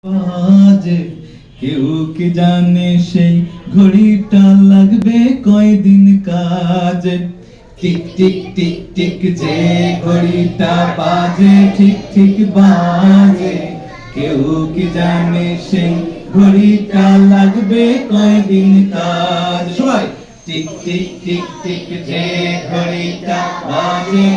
বাজে কেউ কি জানে সেই ঘড়িটা লাগবে কয়দিন কাজে। টিক টিক টিক টিক যে ঘড়িটা বাজে ঠিক ঠিক বাজে, কেউ কি জানে সেই ঘড়িটা লাগবে কয়দিন কাজ। সবাই টিক টিক টিক টিক যে ঘড়িটা বাজে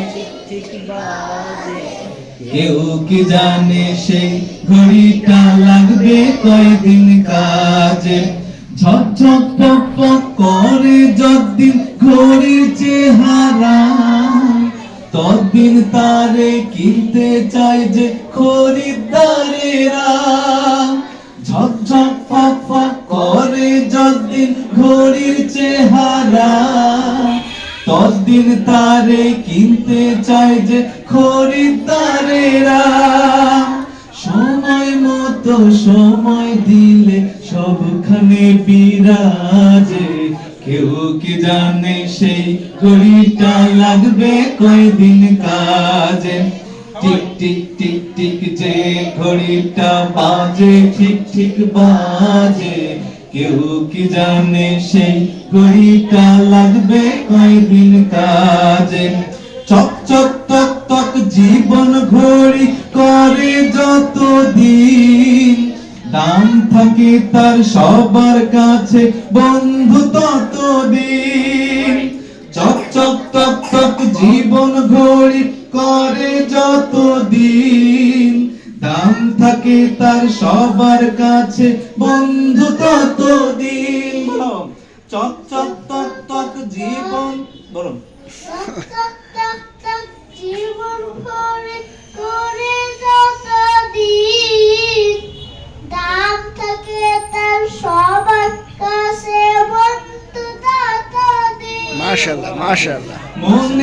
কেউ কি জানে সেই ঘড়িটা লাগবে কয়দিন কাজে। ঝকঝক পক পক করে যতদিন ঘড়ির চেহারা, ততদিন তারে কিনতে চায় যে খরিদ্দারেরা। ঝকঝক পক পক করে যতদিন ঘড়ির চেহারা, ততদিন তারে কিনতে চায় যে খরিদ্দারেরা। সময় মতো সময় দিলে সবখানে বিরাজে, কেউ কি জানে সেই ঘড়িটা লাগবে কয়দিন কাজে। টিক টিক টিক টিক যে ঘড়িটা বাজে ঠিক ঠিক বাজে, কেউ কি জানে সেই ঘড়িটা লাগবে কয়দিন কাজে। চক চক টক টক জীবন ঘড়ি করে যতদিন, দাম থাকে তার সবার কাছে বন্ধু ততদিন। চক চক টক টক জীবন ঘড়ি করে যতদিন, দাম থাকে তার সবার কাছে বন্ধু ততদিন। চক চক টক টক জীবন বলুন জীবন করে করে যতদিন, দাম থাকে তার সবার কাছে বন্ধু ততদিন। মাশাআল্লাহ মাশাআল্লাহ। মন